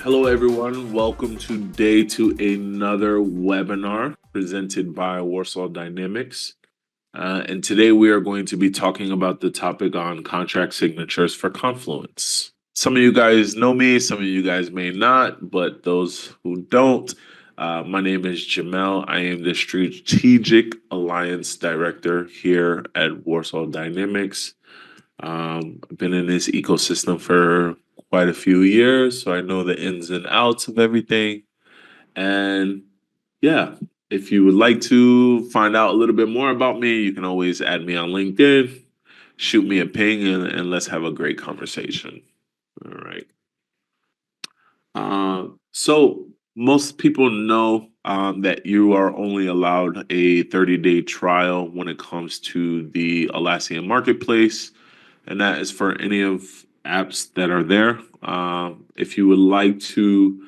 Hello, everyone. Welcome today to another webinar presented by Warsaw Dynamics. And today we are going to be talking about the topic on contract signatures for Confluence. Some of you guys know me, some of you guys may not, but those who don't, my name is Jamel. I am the Strategic Alliance Director here at Warsaw Dynamics. I've been in this ecosystem for quite a few years, so I know the ins and outs of everything. And yeah, if you would like to find out a little bit more about me, you can always add me on LinkedIn, shoot me a ping, and let's have a great conversation. All right. So most people know that you are only allowed a 30-day trial when it comes to the Atlassian Marketplace, and that is for any of apps that are there. If you would like to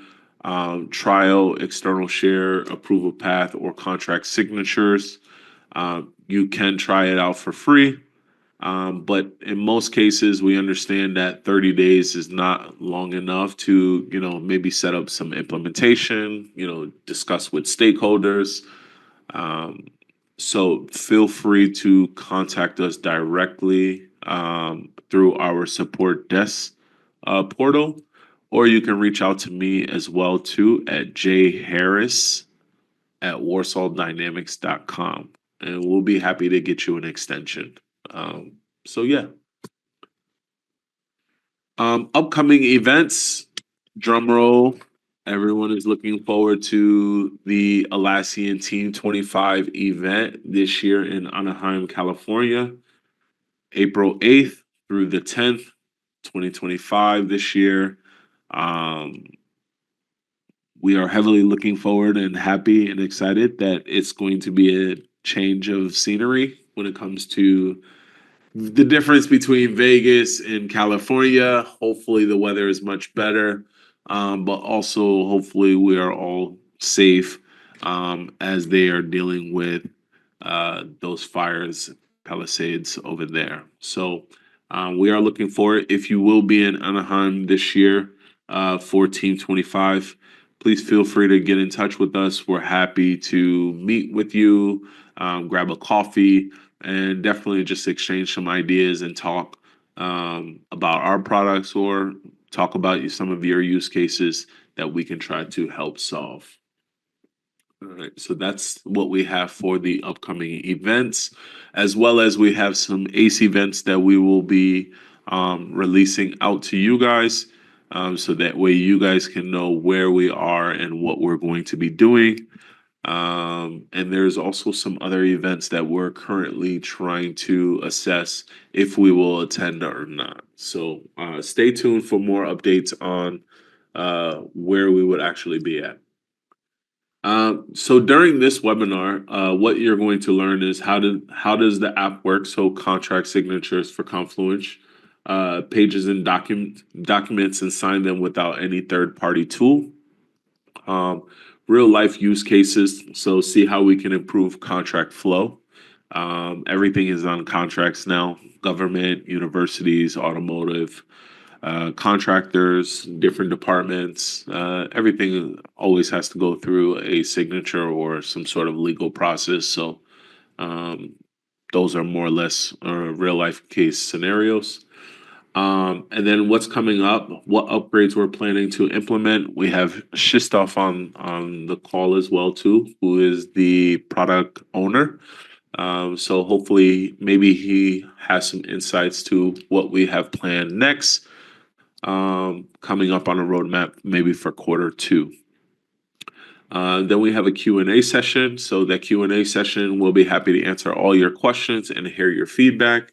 trial external share, approval path, or contract signatures, you can try it out for free. But in most cases, we understand that 30 days is not long enough to, maybe set up some implementation, discuss with stakeholders. Um, so feel free to contact us directly through our support desk portal, or you can reach out to me as well too at jharris@warsawdynamics.com, and we'll be happy to get you an extension. So yeah. Upcoming events, drum roll. Everyone is looking forward to the Atlassian Team 25 event this year in Anaheim, California, April 8th through the 10th, 2025 this year. Um, we are heavily looking forward and happy and excited that it's going to be a change of scenery when it comes to the difference between Vegas and California. Hopefully, the weather is much better, but also hopefully we are all safe as they are dealing with those fires, Palisades over there. So we are looking forward. If you will be in Anaheim this year for Team 25, please feel free to get in touch with us. We're happy to meet with you, grab a coffee, and definitely just exchange some ideas and talk about our products or talk about some of your use cases that we can try to help solve. All right, so that's what we have for the upcoming events, as well as we have some ACE events that we will be releasing out to you guys, so that way you guys can know where we are and what we're going to be doing. And there's also some other events that we're currently trying to assess if we will attend or not. So stay tuned for more updates on where we would actually be at. So during this webinar, what you're going to learn is how does the app work? So contract signatures for Confluence, pages and documents and sign them without any third party tool. Real life use cases. So see how we can improve contract flow. Everything is on contracts now: government, universities, automotive, contractors, different departments. Everything always has to go through a signature or some sort of legal process. So um, those are more or less real life case scenarios. And then what's coming up, what upgrades we're planning to implement. We have Shistov on the call as well too, who is the product owner. So hopefully maybe he has some insights to what we have planned next, coming up on a roadmap maybe for quarter two. Then we have a Q&A session. So that Q&A session, we'll be happy to answer all your questions and hear your feedback.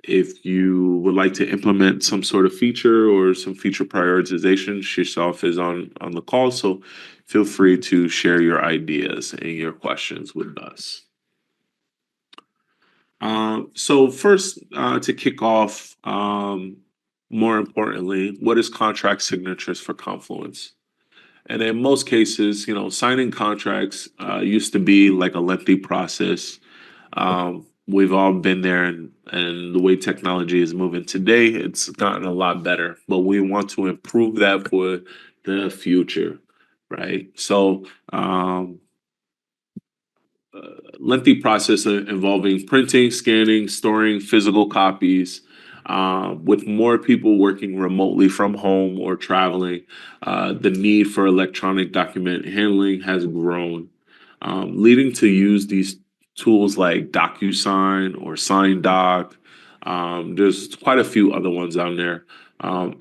If you would like to implement some sort of feature or some feature prioritization, Shishov is on the call. So feel free to share your ideas and your questions with us. So first, to kick off, more importantly, what is contract signatures for Confluence? And in most cases, signing contracts used to be like a lengthy process. we've all been there, and the way technology is moving today, it's gotten a lot better. But we want to improve that for the future, right? So lengthy process involving printing, scanning, storing physical copies. With more people working remotely from home or traveling, the need for electronic document handling has grown, leading to use these tools like DocuSign or SignDoc. There's quite a few other ones out there.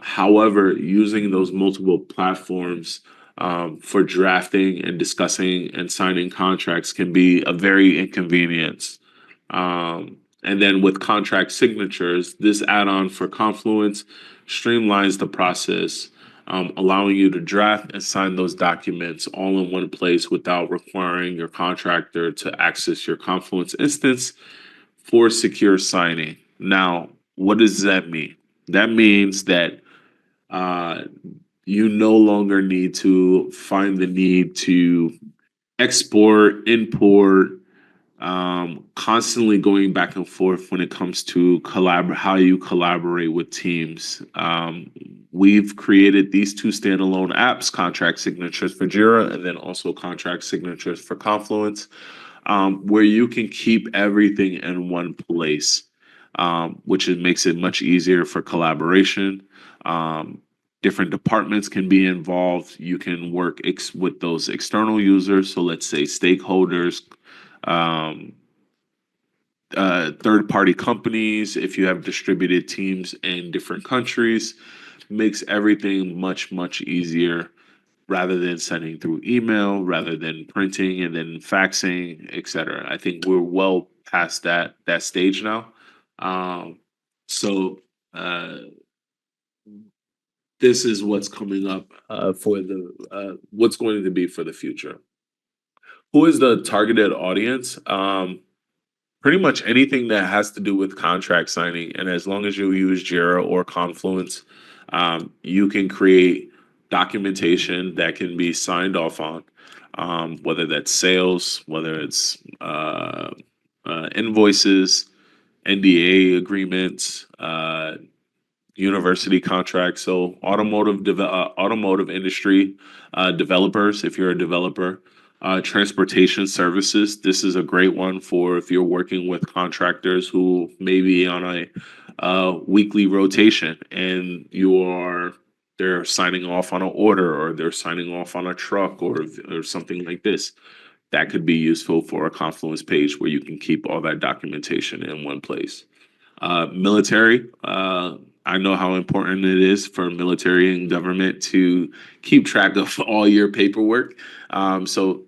However, using those multiple platforms for drafting and discussing and signing contracts can be a very inconvenience. And then with contract signatures, this add-on for Confluence streamlines the process, allowing you to draft and sign those documents all in one place without requiring your contractor to access your Confluence instance for secure signing. Now, what does that mean? That means that uh, you no longer need to find the need to export, import, constantly going back and forth when it comes to how you collaborate with teams. We've created these two standalone apps, contract signatures for Jira, and then also contract signatures for Confluence, where you can keep everything in one place, which makes it much easier for collaboration. Um, Different departments can be involved. You can work with those external users. So let's say stakeholders, um, third party companies, if you have distributed teams in different countries, makes everything much, much easier rather than sending through email, rather than printing and then faxing, etc. I think we're well past that stage now. Um, so uh, this is what's coming up for the what's going to be for the future. Who is the targeted audience? Pretty much anything that has to do with contract signing, and as long as you use Jira or Confluence, you can create documentation that can be signed off on, whether that's sales, whether it's invoices, NDA agreements, university contracts. So automotive industry developers, if you're a developer, transportation services. This is a great one for if you're working with contractors who may be on a weekly rotation and they're signing off on an order or they're signing off on a truck or something like this. That could be useful for a Confluence page where you can keep all that documentation in one place. Military. I know how important it is for military and government to keep track of all your paperwork. So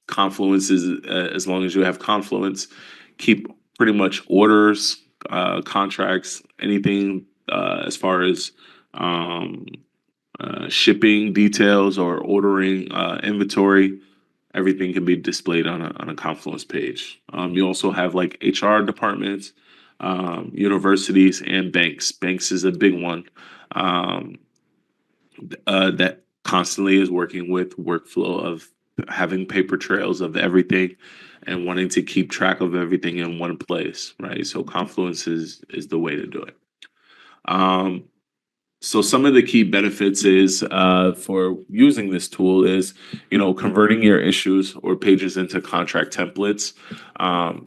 Confluence is as long as you have Confluence, keep pretty much orders, contracts, anything as far as um, shipping details or ordering inventory. Everything can be displayed on a Confluence page. You also have like HR departments, universities, and banks. Banks is a big one that constantly is working with workflow of having paper trails of everything and wanting to keep track of everything in one place, right? So Confluence is the way to do it. Um, so some of the key benefits is for using this tool is, converting your issues or pages into contract templates.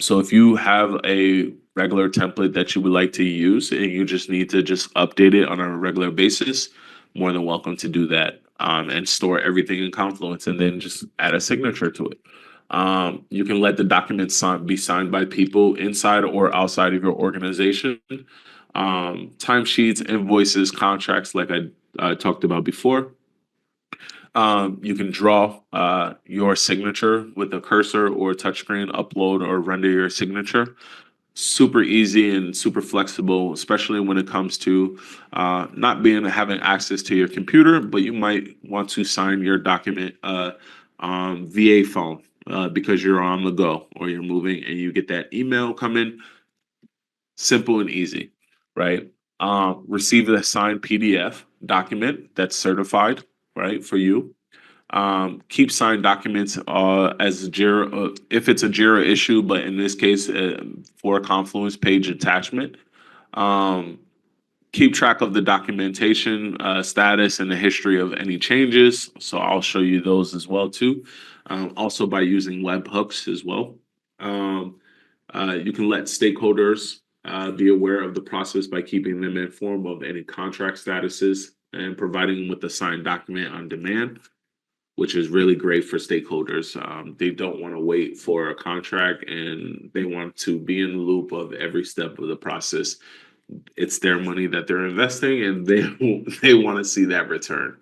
So if you have a regular template that you would like to use and you just need to just update it on a regular basis, more than welcome to do that, and store everything in Confluence and then just add a signature to it. You can let the documents be signed by people inside or outside of your organization. Timesheets, invoices, contracts, like I talked about before. You can draw your signature with a cursor or touchscreen, upload or render your signature. Super easy and super flexible, especially when it comes to not being having access to your computer, but you might want to sign your document via phone because you're on the go or you're moving and you get that email coming. Simple and easy, right? Receive a signed PDF document that's certified, right, for you. Keep signed documents as Jira if it's a Jira issue, but in this case, for a Confluence page attachment. Um, Keep track of the documentation status and the history of any changes. So I'll show you those as well too. Also by using webhooks as well. Um, you can let stakeholders be aware of the process by keeping them informed of any contract statuses and providing them with a signed document on demand, which is really great for stakeholders. They don't want to wait for a contract and they want to be in the loop of every step of the process. It's their money that they're investing and they they want to see that return,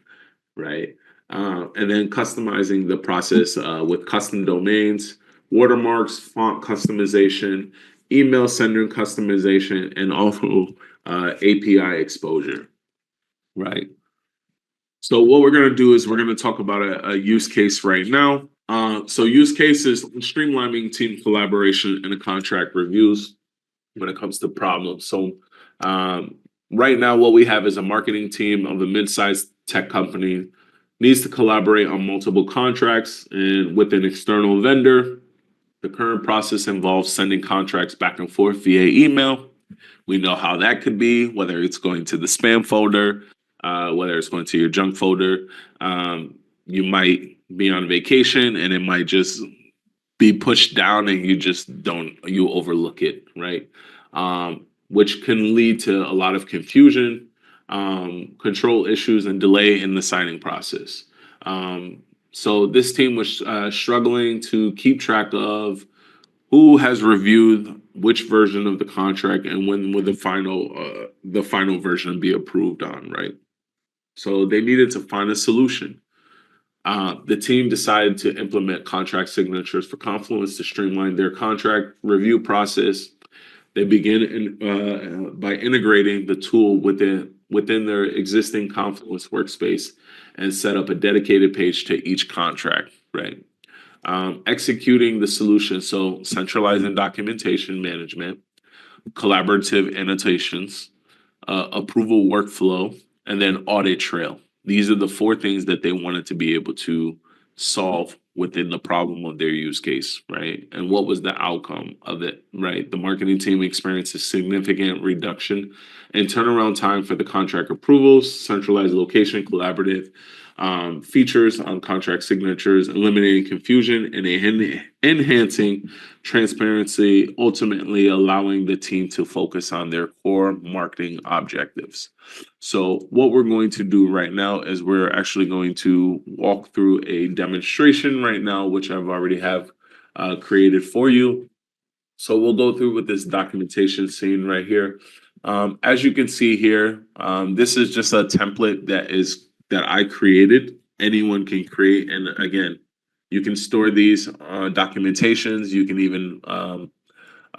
right? And then customizing the process with custom domains, watermarks, font customization, email sender customization, and also API exposure, right? So what we're going to do is we're going to talk about a use case right now. So use cases streamlining team collaboration and the contract reviews when it comes to problems. So um, right now, what we have is a marketing team of a mid-sized tech company needs to collaborate on multiple contracts and with an external vendor. The current process involves sending contracts back and forth via email. We know how that could be, whether it's going to the spam folder, whether it's going to your junk folder. You might be on vacation and it might just be pushed down and you overlook it, right? Which can lead to a lot of confusion, control issues, and delay in the signing process. So this team was struggling to keep track of who has reviewed which version of the contract and when will the final version be approved on, right? So they needed to find a solution. The team decided to implement contract signatures for Confluence to streamline their contract review process. They begin by integrating the tool within their existing Confluence workspace and set up a dedicated page to each contract, right? Executing the solution, so centralizing documentation management, collaborative annotations, approval workflow, and then audit trail. These are the four things that they wanted to be able to solve within the problem of their use case, right? And what was the outcome of it, right? The marketing team experienced a significant reduction in turnaround time for the contract approvals, centralized location, collaborative features on contract signatures, eliminating confusion and enhancing transparency, ultimately allowing the team to focus on their core marketing objectives. So, what we're going to do right now is we're actually going to walk through a demonstration right now, which I've already have created for you. So we'll go through with this documentation scene right here. As you can see here, this is just a template that I created. Anyone can create, and again, you can store these documentations. You can even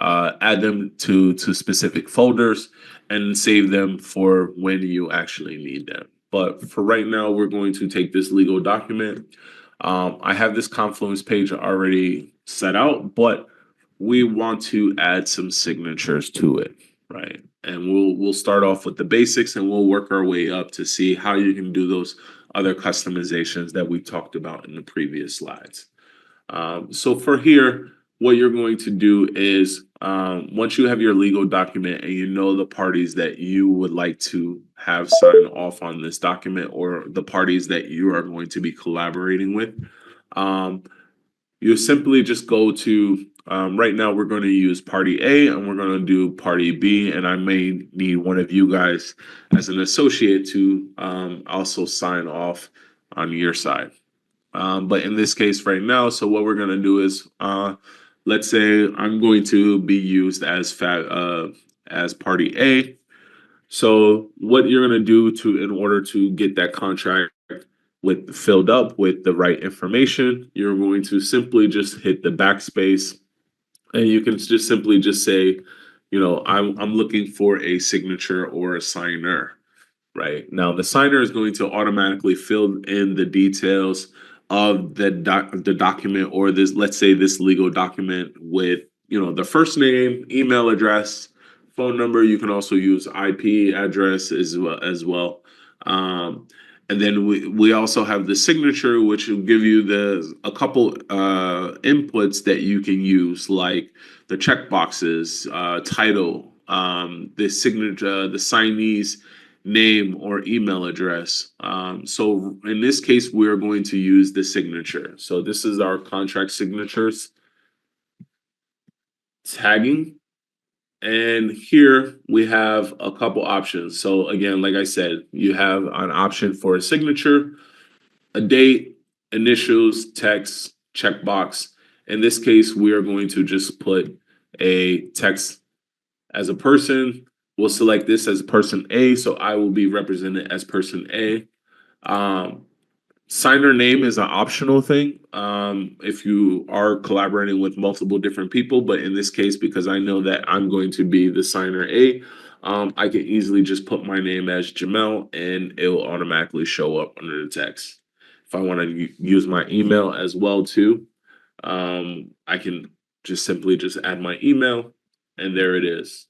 add them to specific folders and save them for when you actually need them. But for right now, we're going to take this legal document. I have this Confluence page already set out, but we want to add some signatures to it, right? And we'll start off with the basics and we'll work our way up to see how you can do those other customizations that we talked about in the previous slides. So for here, what you're going to do is once you have your legal document and you know the parties that you would like to have sign off on this document or the parties that you are going to be collaborating with, um, you simply just go to right now we're going to use party A and we're going to do party B, and I may need one of you guys as an associate to also sign off on your side. But in this case right now, so what we're going to do is let's say I'm going to be used as party A. So what you're going to do to in order to get that contract with filled up with the right information, you're going to simply just hit the backspace and you can just simply just say, you know, I'm looking for a signature or a signer. Right. Now, the signer is going to automatically fill in the details of the document or this, let's say this legal document with, you know, the first name, email address, phone number. You can also use IP address as well. And then we also have the signature, which will give you the a couple inputs that you can use, like the check boxes, title, the signature, the signee's name or email address. So in this case, we're going to use the signature. So this is our contract signatures tagging. And here we have a couple options. So again, like I said, you have an option for a signature, a date, initials, text, checkbox. In this case, we are going to just put a text as a person. We'll select this as person A, so I will be represented as person A. Um, Signer name is an optional thing if you are collaborating with multiple different people. But in this case, because I know that I'm going to be the signer A, I can easily just put my name as Jamel and it will automatically show up under the text. If I want to use my email as well too, I can just simply just add my email and there it is.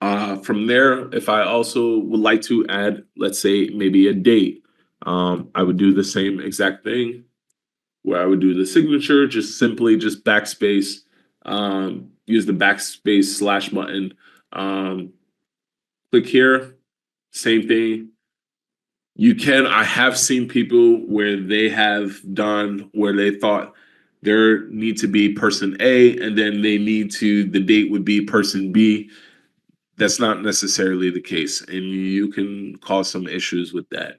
From there, if I also would like to add, let's say maybe a date, I would do the same exact thing where I would do the signature, just simply just backspace, use the backspace slash button, um, click here, same thing. I have seen people where they have done where they thought there need to be person A and then the date would be person B. That's not necessarily the case, and you can cause some issues with that.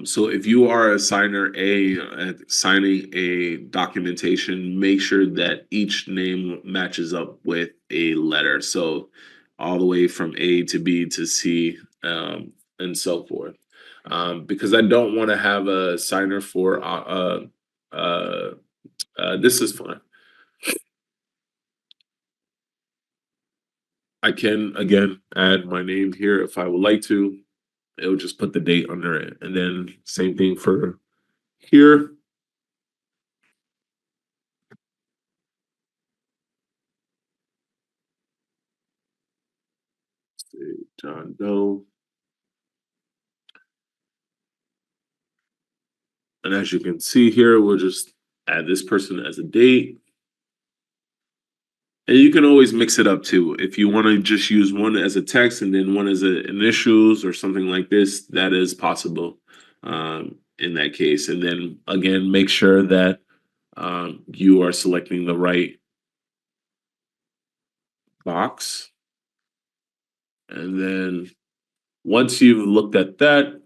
So if you are a signer A signing a documentation, make sure that each name matches up with a letter. So all the way from A to B to C, and so forth. Because I don't want to have a signer for uh, this is fine. I can again add my name here if I would like to. It'll just put the date under it. And then same thing for here. Say John Doe. And as you can see here, we'll just add this person as a date. And you can always mix it up too. If you want to just use one as a text and then one as a initials or something like this, that is possible in that case. And then again, make sure that you are selecting the right box. And then once you've looked at that,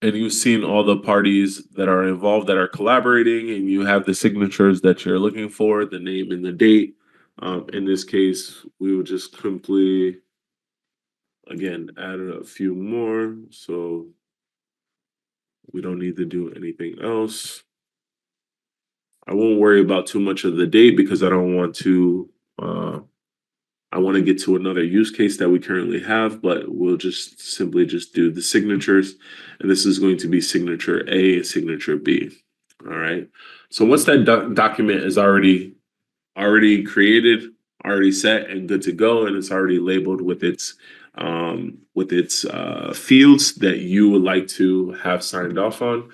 and you've seen all the parties that are involved that are collaborating, and you have the signatures that you're looking for, the name and the date. In this case, we will just simply, again, add a few more. So we don't need to do anything else. I won't worry about too much of the date because I don't want to. I want to get to another use case that we currently have, but we'll just simply just do the signatures. And this is going to be signature A and signature B. All right. So once that document is already created, already set and good to go, and it's already labeled with its fields that you would like to have signed off on.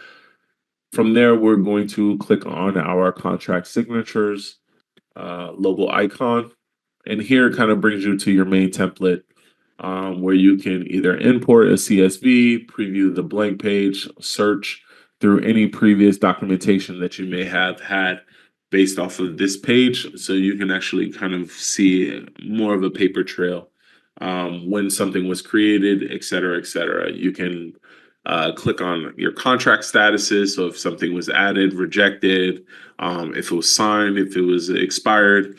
From there, we're going to click on our contract signatures logo icon. And here it kind of brings you to your main template where you can either import a CSV, preview the blank page, search through any previous documentation that you may have had based off of this page. So you can actually kind of see more of a paper trail when something was created, et cetera, et cetera. You can click on your contract statuses. So if something was added, rejected, if it was signed, if it was expired.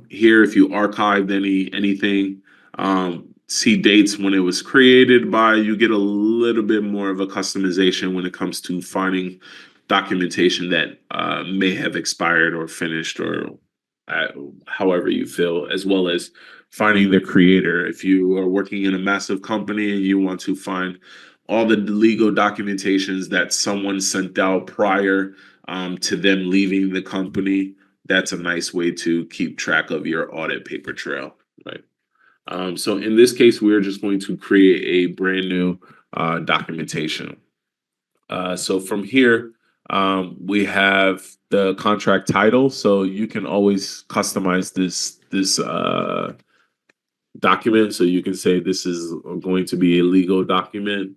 Here, if you archived anything, see dates when it was created by, you get a little bit more of a customization when it comes to finding documentation that may have expired or finished or uh, however you feel, as well as finding the creator. If you are working in a massive company and you want to find all the legal documentations that someone sent out prior to them leaving the company, that's a nice way to keep track of your audit paper trail, right? So in this case, we're just going to create a brand new documentation. So from here, we have the contract title. So you can always customize this document. So you can say this is going to be a legal document.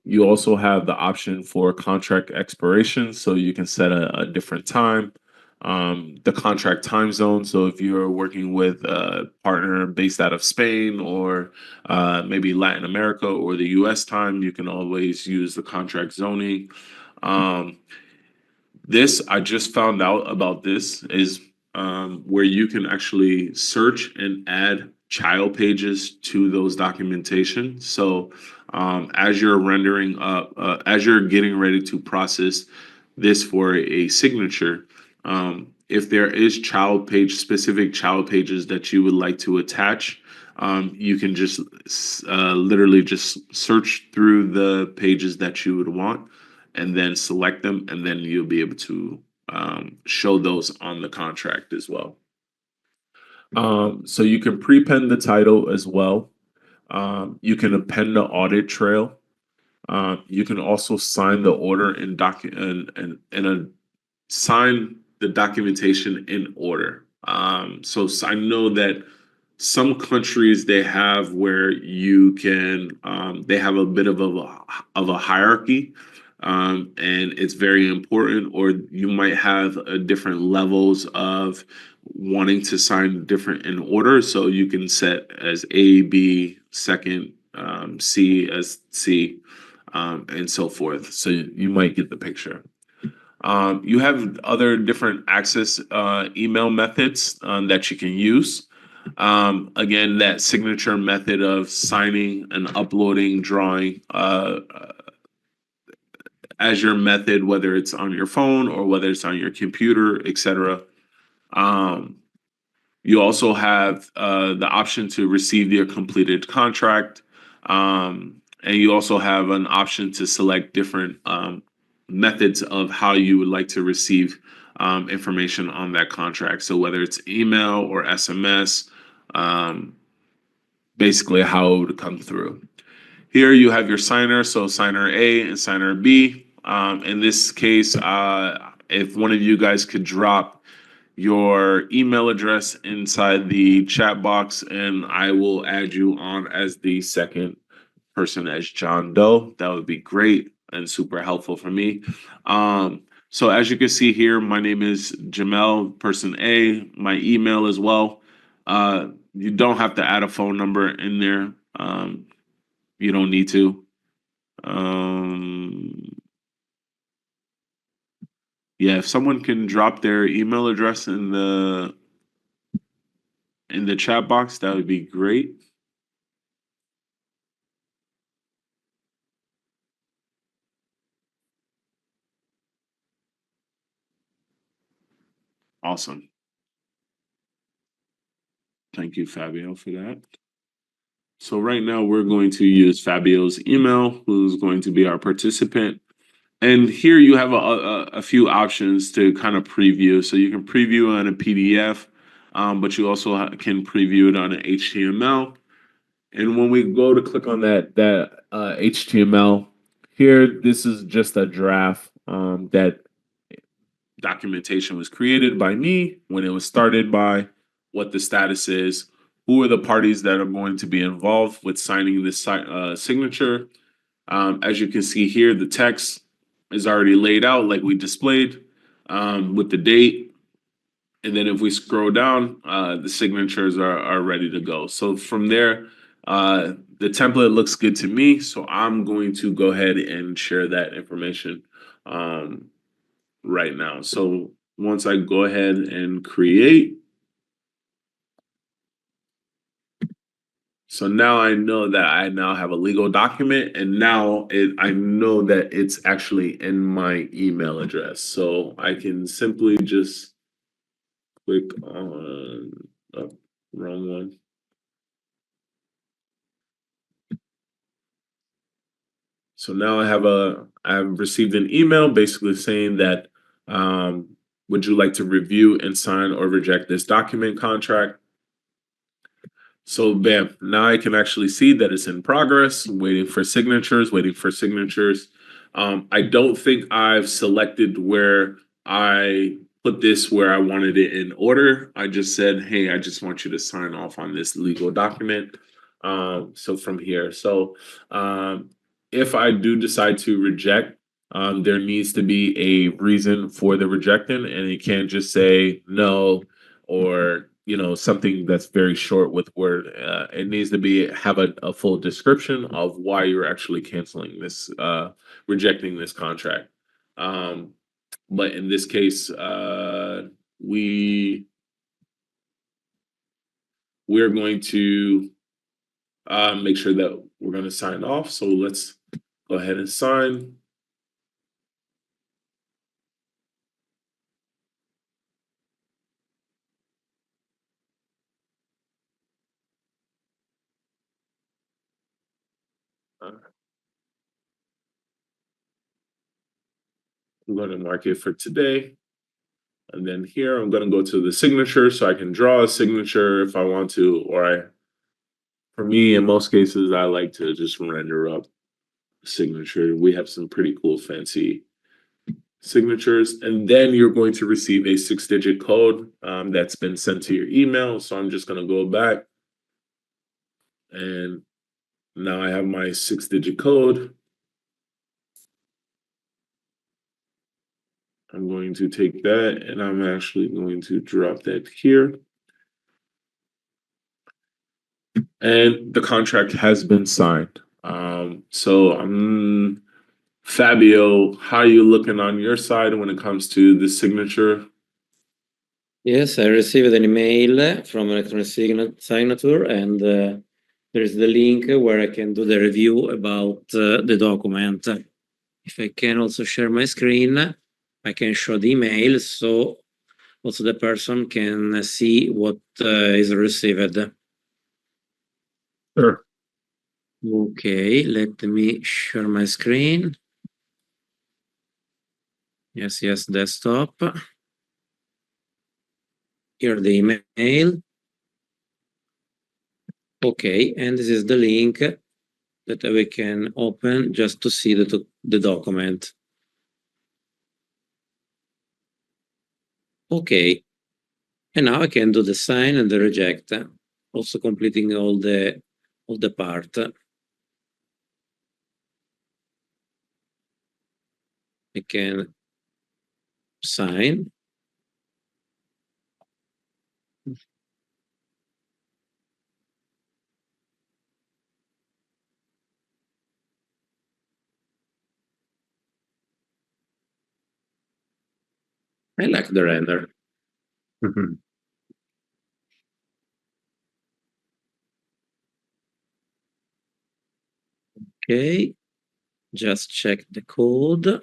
You also have the option for contract expiration, so you can set a different time. The contract time zone. So if you're working with a partner based out of Spain or maybe Latin America or the U.S. time, you can always use the contract zoning. Um, this I just found out about this is where you can actually search and add child pages to those documentation. So as you're rendering up, as you're getting ready to process this for a signature, if there is specific child pages that you would like to attach, you can just literally just search through the pages that you would want and then select them, and then you'll be able to show those on the contract as well. So you can prepend the title as well. You can append the audit trail. You can also sign the order and sign the documentation in order. I know that some countries they have where you can they have a bit of a hierarchy, and it's very important. Or you might have different levels of wanting to sign different in order. So you can set as A, B, second, C as C, and so forth. So you might get the picture. You have other different access email methods that you can use. Again, that signature method of signing and uploading, drawing as your method, whether it's on your phone or whether it's on your computer, etc. Um, you also have the option to receive your completed contract. And you also have an option to select different methods of how you would like to receive information on that contract. So whether it's email or SMS, um, basically how it would come through. Here you have your signer, so signer A and signer B. In this case, if one of you guys could drop your email address inside the chat box, and I will add you on as the second person as John Doe. That would be great and super helpful for me. So as you can see here, my name is Jamel, person A, my email as well. You don't have to add a phone number in there. You don't need to. Um, yeah, if someone can drop their email address in the chat box, that would be great. Awesome. Thank you, Fabio, for that. So right now we're going to use Fabio's email, who's going to be our participant. And here you have a few options to kind of preview. So you can preview on a PDF, but you also can preview it on an HTML. And when we go to click on that HTML, here this is just a draft that documentation was created by me, when it was started by, what the status is, who are the parties that are going to be involved with signing this signature. As you can see here, the text is already laid out like we displayed with the date. And then if we scroll down, the signatures are ready to go. So from there, the template looks good to me. So I'm going to go ahead and share that information right now. So once I go ahead and create, so now I know that I now have a legal document, and now I know that it's actually in my email address. So I can simply just click on, oh, wrong one. So now I've received an email basically saying that, would you like to review and sign or reject this document contract? So bam, now I can actually see that it's in progress, waiting for signatures, waiting for signatures. I don't think I've selected where I put this where I wanted it in order. I just said, hey, I just want you to sign off on this legal document. So from here, so if I do decide to reject, there needs to be a reason for the rejecting, and it can't just say no or something that's very short with word. It needs to be have a full description of why you're actually canceling this, rejecting this contract. Um, but in this case, we we're going to make sure that we're going to sign off. So let's go ahead and sign. Uh, I'm going to mark it for today. And then here, I'm going to go to the signature so I can draw a signature if I want to, for me, in most cases, I like to just render up a signature. We have some pretty cool, fancy signatures. And then you're going to receive a 6-digit code that's been sent to your email. So I'm just going to go back. And now I have my 6-digit code. I'm going to take that and I'm actually going to drop that here. And the contract has been signed. So I'm Fabio, how are you looking on your side when it comes to the signature? Yes, I received an email from electronic signature, and there is the link where I can do the review about the document. If I can also share my screen, I can show the email so also the person can see what is received. Sure. Okay, let me share my screen. Yes, desktop. Here the email. Okay, and this is the link that we can open just to see the document. Okay, and now I can do the sign and the reject, also completing all the part. I can sign. I like the render. Okay, just check the code.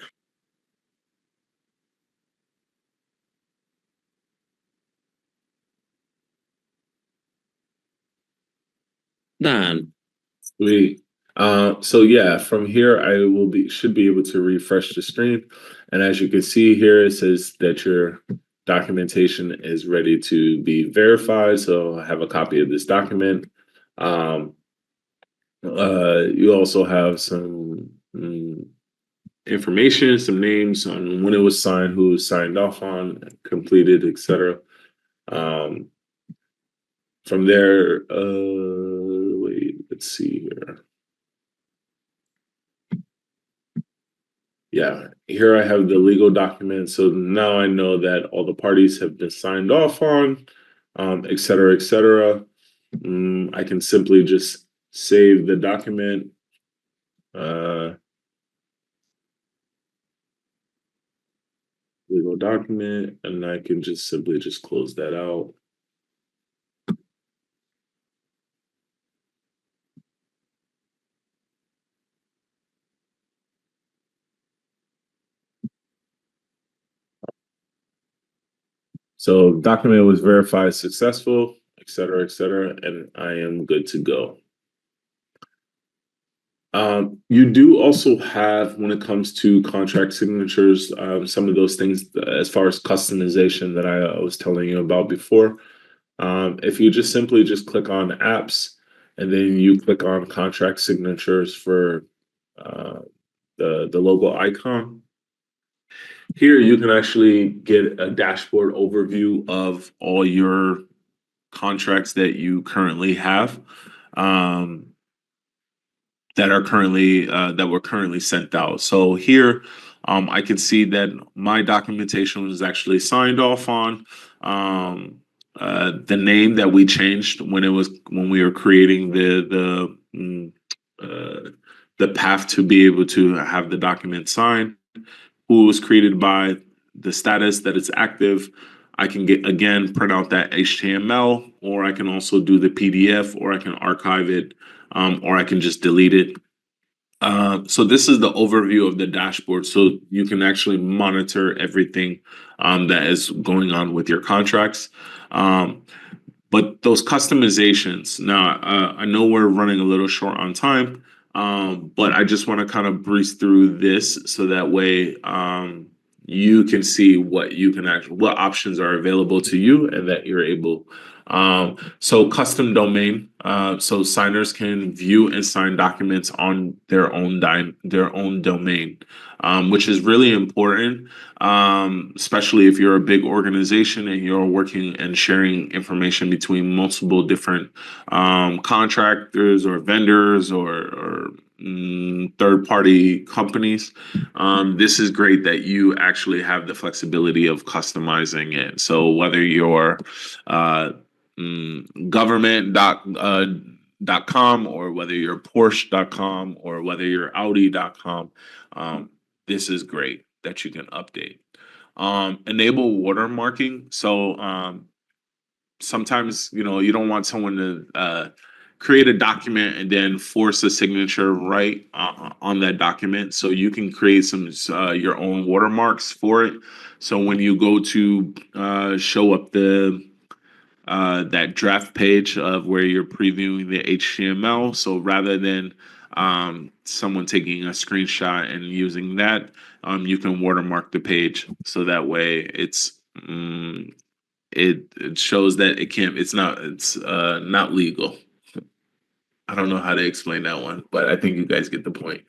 Done. Sweet. So yeah, from here I should be able to refresh the screen, and as you can see here, it says that your documentation is ready to be verified. So I have a copy of this document. Um, you also have some information, some names on when it was signed, who was signed off on, completed, etc. Um, from there, wait, let's see here. Yeah, here I have the legal document. So now I know that all the parties have been signed off on, et cetera, et cetera. I can simply just save the document. Legal document, and I can just simply just close that out. So document was verified successful, et cetera, and I am good to go. You do also have, when it comes to contract signatures, some of those things as far as customization that I was telling you about before. If you just simply just click on apps and then you click on contract signatures for uh, the logo icon, here you can actually get a dashboard overview of all your contracts that you currently have. Um, that were currently sent out. So here, I can see that my documentation was actually signed off on. Um, the name that we changed when we were creating the path to be able to have the document signed, who it was created by, the status that it's active. I can get again print out that HTML, or I can also do the PDF, or I can archive it, or I can just delete it. So this is the overview of the dashboard, so you can actually monitor everything that is going on with your contracts. Um, but those customizations, now I know we're running a little short on time, but I just want to kind of breeze through this so that way you can see what options are available to you and that you're able. So custom domain, so signers can view and sign documents on their own domain, which is really important, especially if you're a big organization and you're working and sharing information between multiple different contractors or vendors or third party companies. This is great that you actually have the flexibility of customizing it. So whether you're uh, government.com or whether you're Porsche.com or whether you're Audi.com, this is great that you can update. Enable watermarking. So sometimes you don't want someone to create a document and then force a signature right on that document. So you can create some your own watermarks for it. So when you go to show up the that draft page of where you're previewing the HTML. So rather than someone taking a screenshot and using that, you can watermark the page. So that way it shows that it's not legal. I don't know how to explain that one, but I think you guys get the point.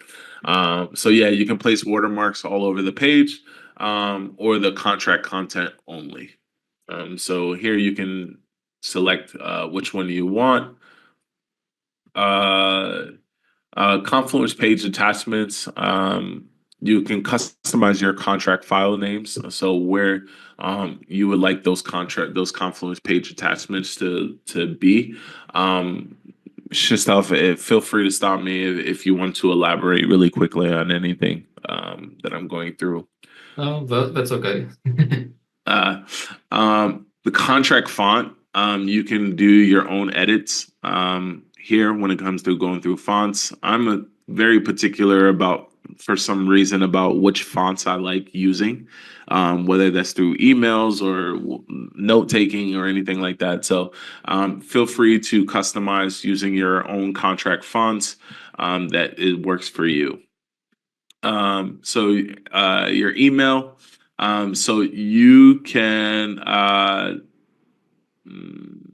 So yeah, you can place watermarks all over the page, or the contract content only. So here you can select which one you want. Uh, Confluence page attachments. You can customize your contract file names. So where you would like those Confluence page attachments to be. Shistov, feel free to stop me if you want to elaborate really quickly on anything that I'm going through. Oh, that's okay. Uh, the contract font, you can do your own edits here when it comes to going through fonts. I'm very particular for some reason, about which fonts I like using, whether that's through emails or note taking or anything like that. So feel free to customize using your own contract fonts that it works for you. So your email. So you can mm,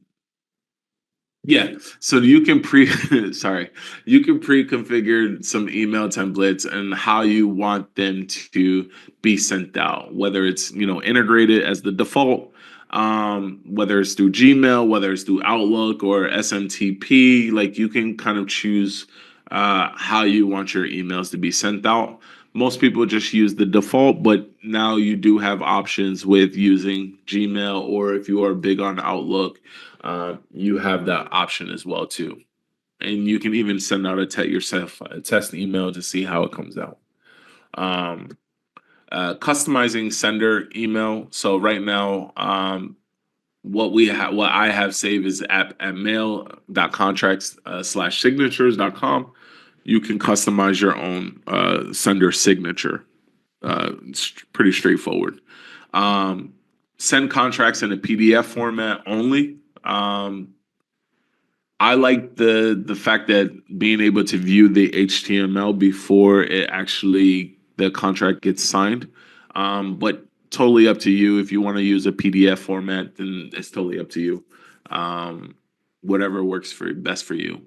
yeah, so you can sorry, you can pre-configure some email templates and how you want them to be sent out, whether it's integrated as the default, whether it's through Gmail, whether it's through Outlook or SMTP. Like, you can kind of choose how you want your emails to be sent out. Most people just use the default, but now you do have options with using Gmail, or if you are big on Outlook, you have that option as well too. And you can even send out yourself a test email to see how it comes out. Um, Customizing sender email. So right now, what I have saved is at mail.contracts slash signatures.com. You can customize your own sender signature. It's pretty straightforward. Um, Send contracts in a PDF format only. I like the fact that being able to view the HTML before the contract gets signed. But totally up to you. If you want to use a PDF format, then it's totally up to you. whatever works for best for you.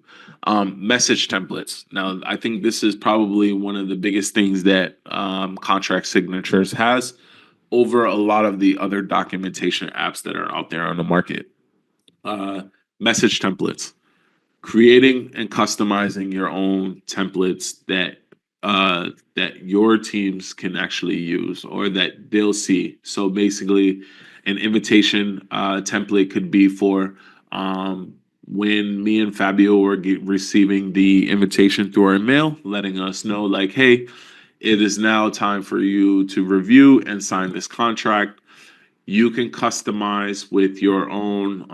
Message templates. Now, I think this is probably one of the biggest things that contract signatures has over a lot of the other documentation apps that are out there on the market. Message templates, creating and customizing your own templates that your teams can actually use or that they'll see. So basically, an invitation template could be for when me and Fabio were receiving the invitation through our mail, letting us know like, hey, it is now time for you to review and sign this contract. You can customize with your own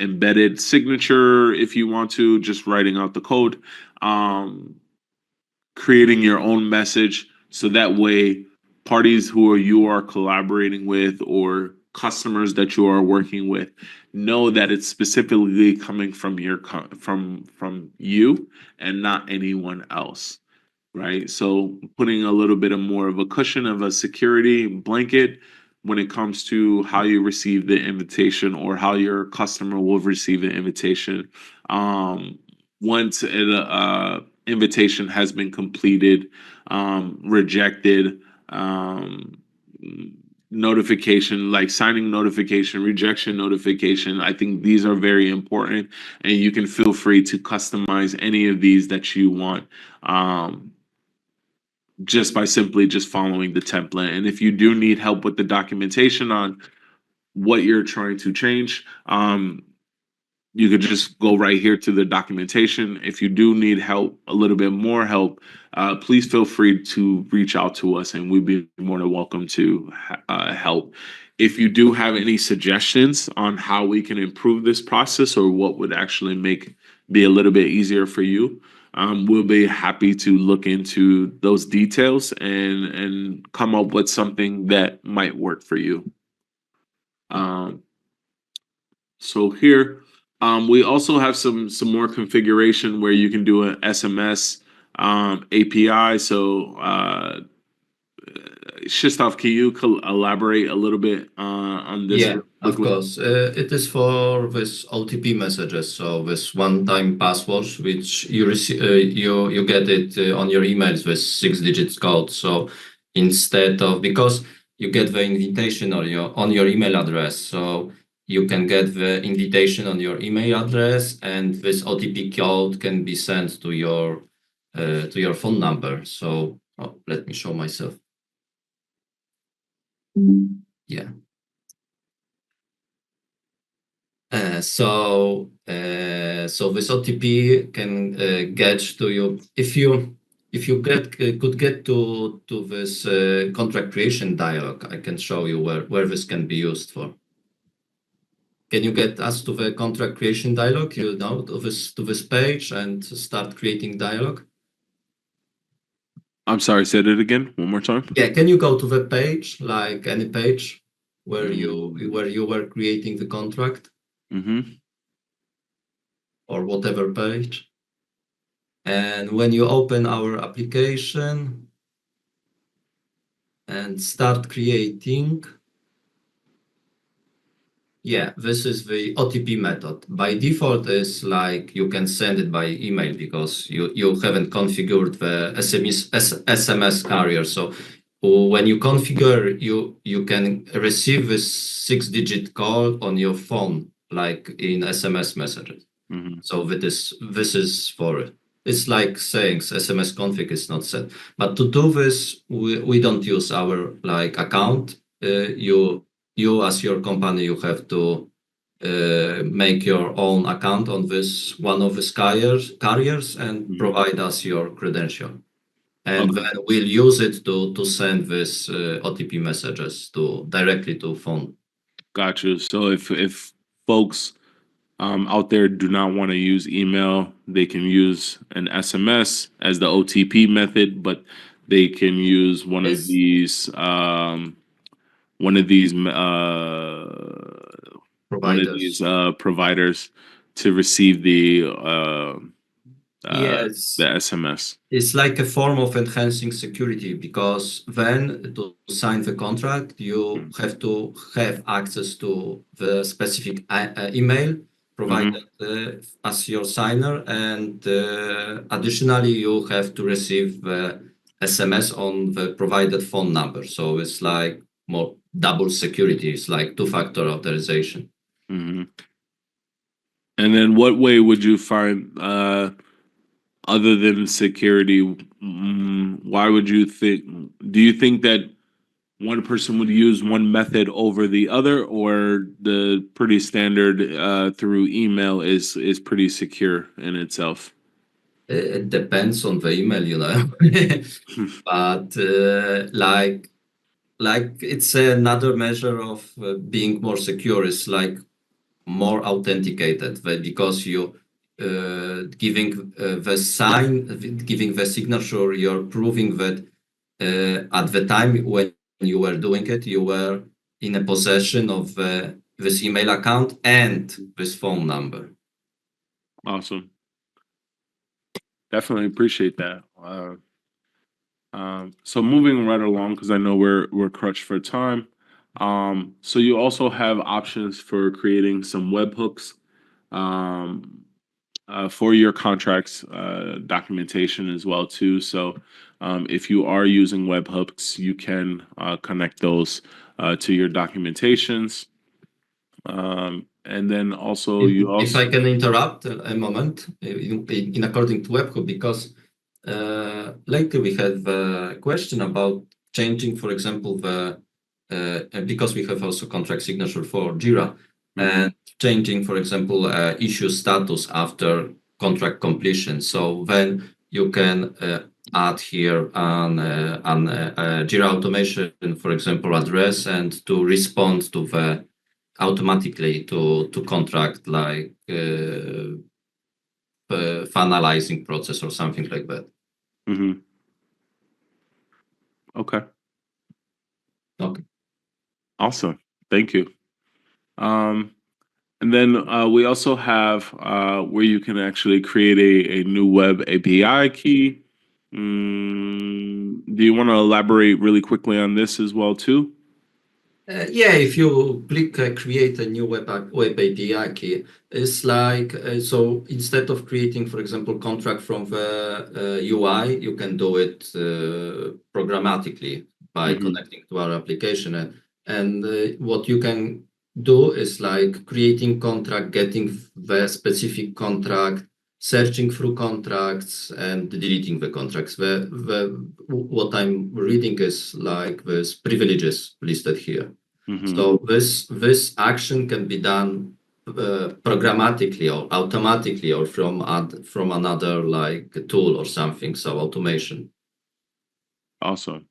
embedded signature if you want to, just writing out the code, creating your own message. So that way, parties you are collaborating with or customers that you are working with know that it's specifically coming from from you and not anyone else, right? So putting a little bit of more of a cushion of a security blanket when it comes to how you receive the invitation or how your customer will receive the invitation. Once an invitation has been completed, rejected, notification, like signing notification, rejection notification. I think these are very important, and you can feel free to customize any of these that you want. Just by simply just following the template. And if you do need help with the documentation on what you're trying to change, you could just go right here to the documentation. If you do need help, a little bit more help, please feel free to reach out to us and we'd be more than welcome to help. If you do have any suggestions on how we can improve this process or what would actually be a little bit easier for you, we'll be happy to look into those details and come up with something that might work for you. So here, we also have some more configuration where you can do an SMS API. So Shistov, can you elaborate a little bit on this? Yeah, of course. It is for this OTP messages, so this one-time passwords, which you receive, you get it on your emails with 6 digits code. So instead of, because you get the invitation on your email address, so you can get the invitation on your email address, and this OTP code can be sent to your phone number. So let me show myself. Yeah. So this OTP can get to you if you could get to this contract creation dialog. I can show you where this can be used for. Can you get us to the contract creation dialog? To this page and start creating dialog. I'm sorry, say that again one more time. Yeah, can you go to the page, like any page where you were creating the contract? Or whatever page. And when you open our application and start creating, yeah, this is the OTP method. By default, is like you can send it by email because you haven't configured the SMS carrier. So when you configure, you can receive this 6-digit call on your phone, like in SMS messages. So this is for it. It's like saying SMS config is not set. But to do this, we don't use our account. You as your company, you have to make your own account on this one of these carriers and provide us your credential. And then we'll use it to send this OTP messages directly to phone. Gotcha. So if folks out there do not want to use email, they can use an SMS as the OTP method, but they can use one of these providers to receive the SMS. It's like a form of enhancing security because then to sign the contract, you have to have access to the specific email provided as your signer, and additionally, you have to receive SMS on the provided phone number. So it's like more double security. It's like two-factor authorization. Mm-hmm. And then what way would you find, other than security, why would you think, do you think that one person would use one method over the other, or the pretty standard through email is pretty secure in itself? It depends on the email, but like it's another measure of being more secure. It's like more authenticated because you giving the sign, giving the signature, you're proving that at the time when you were doing it, you were in a possession of this email account and this phone number. Awesome. Definitely appreciate that. So moving right along, because I know we're crushed for time. So you also have options for creating some webhooks for your contracts documentation as well too. So if you are using webhooks, you can connect those to your documentations. And then also If I can interrupt a moment in according to webhook, because lately we have a question about changing, for example, the because we have also contract signature for Jira, and changing, for example, issue status after contract completion. So then you can add here an Jira automation, for example, address, and to respond to the automatically to contract like finalizing process or something like that. Okay. Okay. Awesome. Thank you. And then we also have where you can actually create a new web API key. Do you want to elaborate really quickly on this as well too? Yeah, if you click create a new web API key, it's like so instead of creating, for example, contract from the UI, you can do it programmatically by connecting to our application. And what you can do is like creating contract, getting the specific contract, searching through contracts, and deleting the contracts. What I'm reading is like there's privileges listed here. So this action can be done programmatically or automatically or from another like tool or something. So automation. Awesome.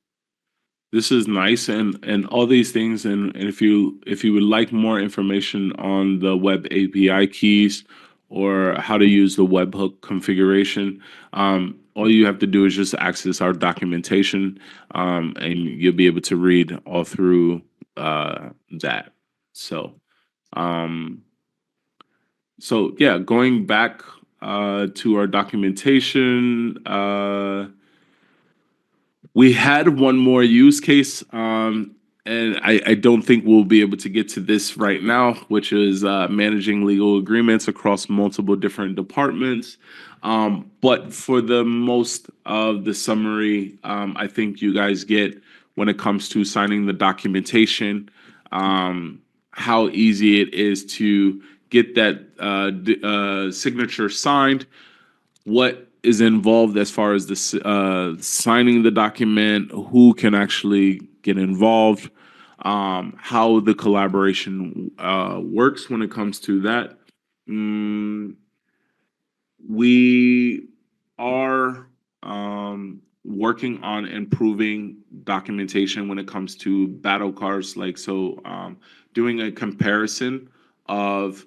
This is nice, and all these things, and if you would like more information on the web API keys or how to use the webhook configuration, all you have to do is just access our documentation, and you'll be able to read all through that. So, yeah, going back to our documentation. We had one more use case, and I don't think we'll be able to get to this right now, which is managing legal agreements across multiple different departments. But for the most of the summary, I think you guys get when it comes to signing the documentation, how easy it is to get that signature signed, what is involved as far as the signing the document, who can actually get involved, how the collaboration works when it comes to that. We are working on improving documentation when it comes to battle cards, like doing a comparison of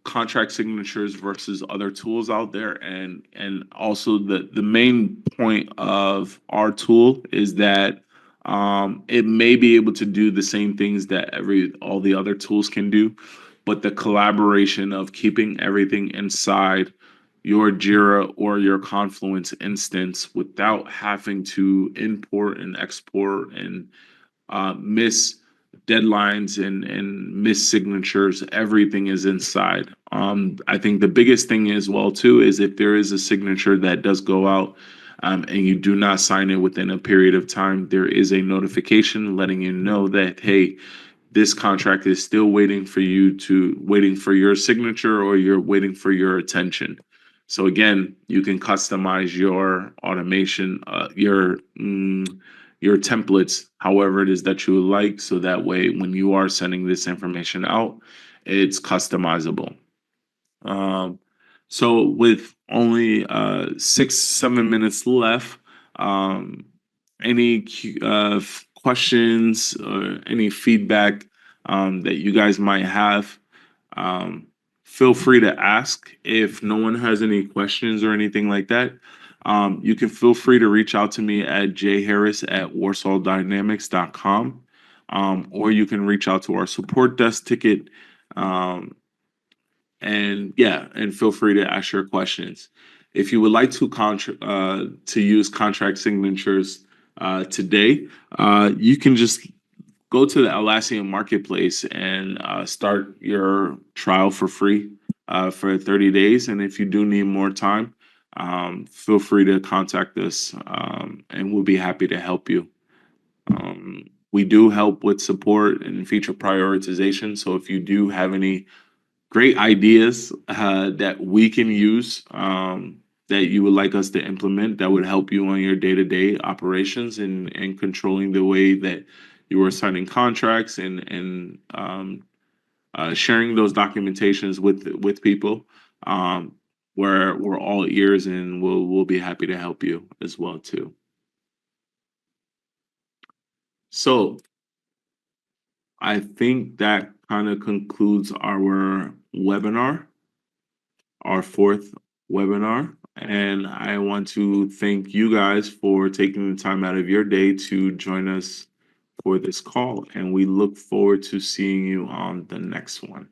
contract signatures versus other tools out there, and also the main point of our tool is that it may be able to do the same things that all the other tools can do, but the collaboration of keeping everything inside your Jira or your Confluence instance without having to import and export and miss deadlines and miss signatures, everything is inside I think the biggest thing as well too is if there is a signature that does go out, and you do not sign it within a period of time, there is a notification letting you know that, hey, this contract is still waiting for your signature, or you're waiting for your attention. So again, you can customize your automation, your templates, however it is that you would like, so that way when you are sending this information out, it's customizable. Um, so with only 6, 7 minutes left, um, any questions or any feedback that you guys might have, um, feel free to ask. If no one has any questions or anything like that, you can feel free to reach out to me at jharris@warsawdynamics.com, or you can reach out to our support desk ticket. Um, and yeah, and feel free to ask your questions. If you would like to use contract signatures today, you can just go to the Atlassian Marketplace and start your trial for free for 30 days. And if you do need more time, feel free to contact us, and we'll be happy to help you. We do help with support and feature prioritization. So if you do have any great ideas that we can use, that you would like us to implement, that would help you on your day-to-day operations and controlling the way that you are signing contracts and sharing those documentations with people. We're all ears, and we'll be happy to help you as well too. So I think that kind of concludes our webinar, our fourth webinar. And I want to thank you guys for taking the time out of your day to join us for this call. And we look forward to seeing you on the next one.